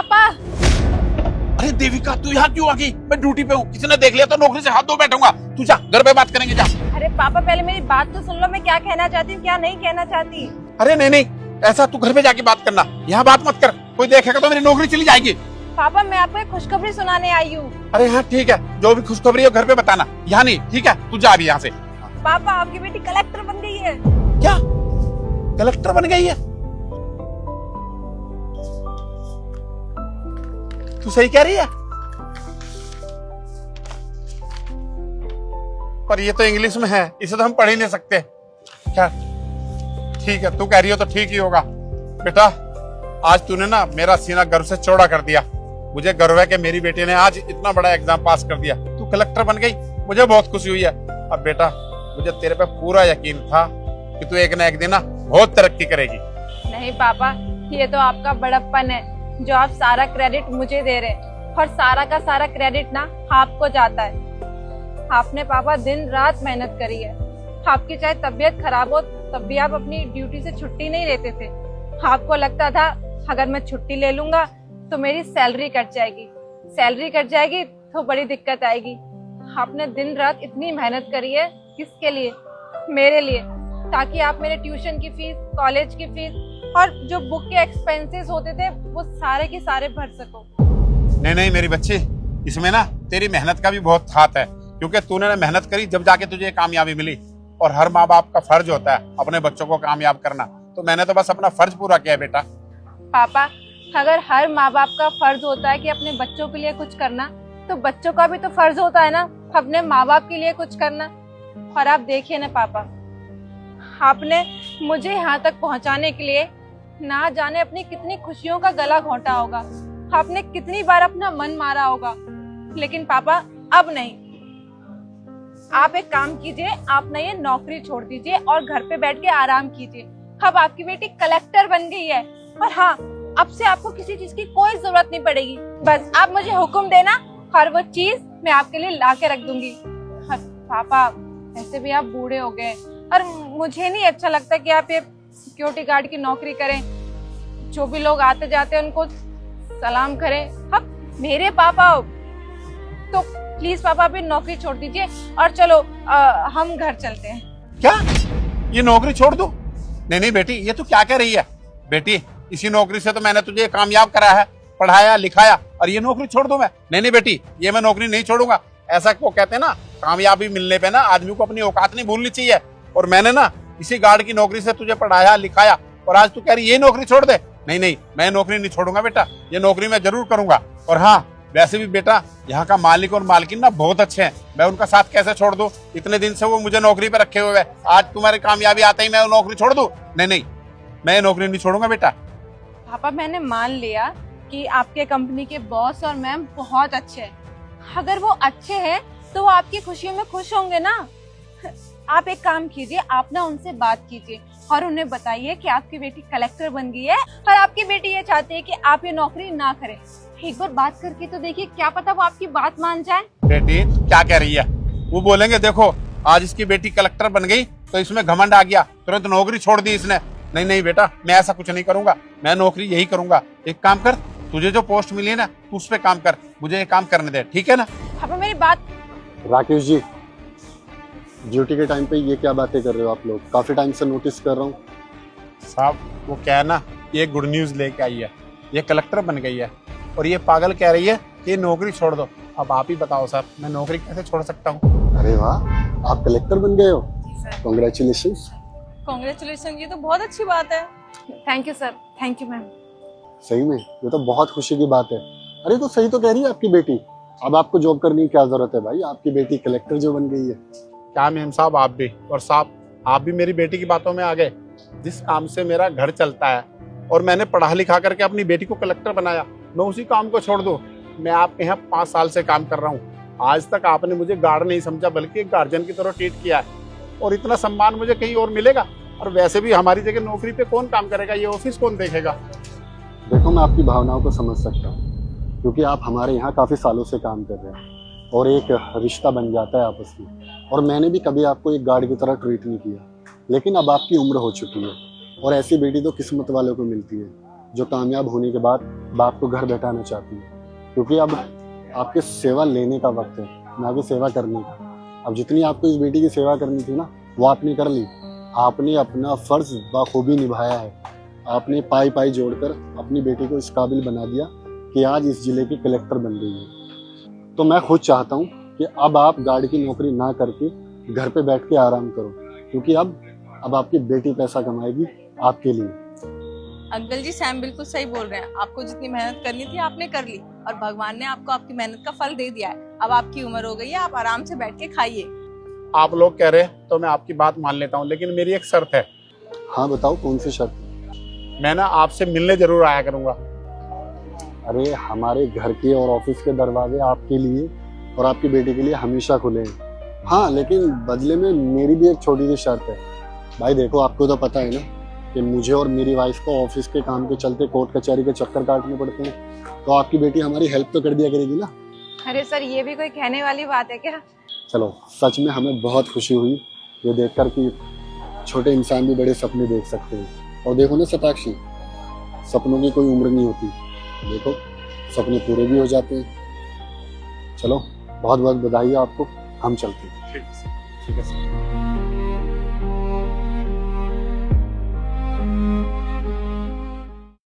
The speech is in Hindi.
पापा। अरे देविका, तू यहाँ क्यों आ गई? मैं ड्यूटी पे हूँ, किसी ने देख लिया तो नौकरी से हाथ धो बैठूंगा। तू जा, घर पे बात करेंगे, जा। अरे पापा, पहले मेरी बात तो सुन लो, मैं क्या कहना चाहती हूँ क्या नहीं कहना चाहती। अरे नहीं नहीं, ऐसा तू घर पे जाके बात करना, यहाँ बात मत कर, कोई देखेगा तो मेरी नौकरी चली जाएगी। पापा, मैं आपको एक खुशखबरी सुनाने आई हूँ। अरे हाँ ठीक है, जो भी खुशखबरी हो घर पे बताना, यहाँ नहीं, ठीक है? तू जा अभी यहाँ से। पापा, आपकी बेटी कलेक्टर बन गई है। क्या? कलेक्टर बन गई है? तू सही कह रही है? पर ये तो इंग्लिश में है, इसे तो हम पढ़ ही नहीं सकते। क्या? ठीक है, तू कह रही हो तो ठीक ही होगा। बेटा, आज तूने ना मेरा सीना गर्व से चौड़ा कर दिया। मुझे गर्व है कि मेरी बेटी ने आज इतना बड़ा एग्जाम पास कर दिया, तू कलेक्टर बन गई, मुझे बहुत खुशी हुई है। अब बेटा, मुझे तेरे पे पूरा यकीन था कि तू एक ना एक दिन ना बहुत तरक्की करेगी। नहीं पापा, ये तो आपका बड़प्पन है जो आप सारा क्रेडिट मुझे दे रहे हैं, और सारा का सारा क्रेडिट ना आपको जाता है। आपने पापा दिन रात मेहनत करी है। आपकी चाहे तबीयत खराब हो तब भी आप अपनी ड्यूटी से छुट्टी नहीं लेते थे। आपको लगता था अगर मैं छुट्टी ले लूंगा तो मेरी सैलरी कट जाएगी तो बड़ी दिक्कत आएगी। आपने दिन रात इतनी मेहनत करी है, किसके लिए? मेरे लिए, ताकि आप मेरे ट्यूशन की फीस, कॉलेज की फीस और जो बुक के एक्सपेंसेस होते थे वो सारे के सारे भर सको। नहीं नहीं मेरी बच्ची, इसमें ना तेरी मेहनत का भी बहुत हाथ है, क्योंकि तूने ना मेहनत करी जब जाके तुझे कामयाबी मिली। और हर माँ बाप का फर्ज होता है अपने बच्चों को कामयाब करना, तो मैंने तो बस अपना फर्ज पूरा किया बेटा। पापा, अगर हर माँ बाप का फर्ज होता है कि अपने बच्चों के लिए कुछ करना, तो बच्चों का भी तो फर्ज होता है ना अपने माँ बाप के लिए कुछ करना। और आप देखिए ना पापा, आपने मुझे यहाँ तक पहुँचाने के लिए ना जाने अपनी कितनी खुशियों का गला घोंटा होगा, आपने कितनी बार अपना मन मारा होगा। लेकिन पापा अब नहीं, आप एक काम कीजिए, आप ना ये नौकरी छोड़ दीजिए और घर पे बैठ के आराम कीजिए। अब आपकी बेटी कलेक्टर बन गई है, और हाँ, अब से आपको किसी चीज की कोई जरूरत नहीं पड़ेगी। बस आप मुझे हुक्म देना और वो चीज मैं आपके लिए ला के रख दूंगी। पापा, ऐसे भी आप बूढ़े हो गए और मुझे नहीं अच्छा लगता कि आप ये सिक्योरिटी गार्ड की नौकरी करें। जो भी लोग आते जाते हैं उनको सलाम करें। अब मेरे पापा हो तो प्लीज पापा अभी नौकरी छोड़ दीजिए और चलो हम घर चलते हैं। क्या? ये नौकरी छोड़ दूं? नहीं नहीं बेटी, ये तू क्या कह रही है? बेटी, इसी नौकरी से तो मैंने तुझे कामयाब करा है, पढ़ाया लिखाया, और ये नौकरी छोड़ दूं मैं? नहीं नहीं बेटी, ये मैं नौकरी नहीं छोड़ूंगा। ऐसा को कहते हैं ना, कामयाबी मिलने पे ना आदमी को अपनी औकात नहीं भूलनी चाहिए। और मैंने ना इसी गार्ड की नौकरी से तुझे पढ़ाया लिखाया, और आज तू कह रही ये नौकरी छोड़ दे? नहीं नहीं, मैं नौकरी नहीं छोड़ूंगा बेटा, ये नौकरी मैं जरूर करूंगा। और हाँ, वैसे भी बेटा, यहाँ का मालिक और मालकिन ना बहुत अच्छे हैं, मैं उनका साथ कैसे छोड़ दूं? इतने दिन से वो मुझे नौकरी पे रखे हुए हैं, आज तुम्हारी कामयाबी आते ही मैं नौकरी छोड़ दूं? नहीं नहीं, मैं नौकरी नहीं छोड़ूंगा बेटा। पापा, मैंने मान लिया कि आपके कंपनी के बॉस और मैम बहुत अच्छे हैं। अगर वो अच्छे हैं तो वो आपकी खुशियों में खुश होंगे ना। आप एक काम कीजिए, आप ना उनसे बात कीजिए और उन्हें बताइए कि आपकी बेटी कलेक्टर बन गई है और आपकी बेटी ये चाहती है कि आप ये नौकरी ना करें। एक बार बात करके तो देखिए, क्या पता वो आपकी बात मान जाए। बेटी क्या कह रही है? वो बोलेंगे देखो आज इसकी बेटी कलेक्टर बन गई तो इसमें घमंड आ गया, तुरंत नौकरी छोड़ दी इसने। नहीं नहीं बेटा, मैं ऐसा कुछ नहीं करूंगा, मैं नौकरी यही करूंगा। एक काम कर, तुझे जो पोस्ट मिली है ना, तू उस पे काम कर, मुझे ये काम करने दे, ठीक है ना? पापा मेरी बात। राकेश जी, ड्यूटी के टाइम पे ये क्या बातें कर रहे हो आप लोग? काफी टाइम से नोटिस कर रहा हूँ। साहब, वो क्या है ना, ये गुड न्यूज लेके आई है, ये कलेक्टर बन गई है, और ये पागल कह रही है कि नौकरी छोड़ दो। अब आप ही बताओ सर, मैं नौकरी कैसे छोड़ सकता हूँ? अरे वाह, आप कलेक्टर बन गए हो, कॉन्ग्रेचुलेशंस। कांग्रेचुलेशन, ये तो बहुत अच्छी बात है। Thank you sir, thank you ma'am. सही में ये तो बहुत खुशी की बात है। अरे तो सही तो कह रही है आपकी बेटी, अब आपको जॉब करने की क्या जरूरत है भाई, आपकी बेटी कलेक्टर जो बन गई है। क्या मैम साहब, आप भी, और साहब आप भी मेरी बेटी की बातों में आ गए। जिस काम से मेरा घर चलता है और मैंने पढ़ा लिखा करके अपनी बेटी को कलेक्टर बनाया, मैं उसी काम को छोड़ दूं? मैं आपके यहाँ 5 साल से काम कर रहा हूँ, आज तक आपने मुझे गार्ड नहीं समझा बल्कि एक गार्जियन की तरह ट्रीट किया है, और इतना सम्मान मुझे कहीं और मिलेगा? और वैसे भी हमारी जगह नौकरी पे कौन काम करेगा, ये ऑफिस कौन देखेगा? देखो, मैं आपकी भावनाओं को समझ सकता हूँ, क्योंकि आप हमारे यहाँ काफी सालों से काम कर रहे हैं और एक रिश्ता बन जाता है आपस में। और मैंने भी कभी आपको एक गार्ड की तरह ट्रीट नहीं किया, लेकिन अब आपकी उम्र हो चुकी है और ऐसी बेटी तो किस्मत वालों को मिलती है। जो कामयाब होने के बाद बाप को घर बैठाना चाहती है, क्योंकि अब आपके सेवा लेने का वक्त है, ना कि सेवा करने का। अब जितनी आपको इस बेटी की सेवा करनी थी ना, वो आपने कर ली। आपने अपना फर्ज बखूबी निभाया है। आपने पाई पाई जोड़कर अपनी बेटी को इस काबिल बना दिया कि आज इस जिले की कलेक्टर बन गई है। तो मैं खुद चाहता हूँ कि अब आप गार्ड की नौकरी ना करके घर पे बैठ के आराम करो, क्योंकि अब आपकी बेटी पैसा कमाएगी आपके लिए। अंकल जी सैम बिल्कुल सही बोल रहे हैं। आपको जितनी मेहनत करनी थी आपने कर ली और भगवान ने आपको आपकी मेहनत का फल दे दिया है। अब आपकी उम्र हो गई है, आप आराम से बैठ के खाइए। आप लोग कह रहे हैं तो मैं आपकी बात मान लेता हूँ, लेकिन मेरी एक शर्त है। हाँ बताओ, कौन सी शर्त? मैं ना आपसे मिलने जरूर आया करूंगा। अरे हमारे घर के और ऑफिस के दरवाजे आपके लिए और आपकी बेटी के लिए हमेशा खुले हैं। हाँ, लेकिन बदले में मेरी भी एक छोटी सी शर्त है। भाई देखो, आपको तो पता है ना कि मुझे और मेरी वाइफ को ऑफिस के काम के चलते कोर्ट कचहरी के चक्कर काटने पड़ते हैं, तो आपकी बेटी हमारी हेल्प तो कर दिया करेगी ना। अरे सर, ये भी कोई कहने वाली बात है क्या? चलो, सच में हमें बहुत खुशी हुई ये देखकर कि छोटे इंसान भी बड़े सपने देख सकते हैं। और देखो ना शताक्षी, सपनों की कोई उम्र नहीं होती। देखो, सपने पूरे भी हो जाते हैं। चलो, बहुत बहुत बधाई आपको। हम चलते हैं। ठीक है सर।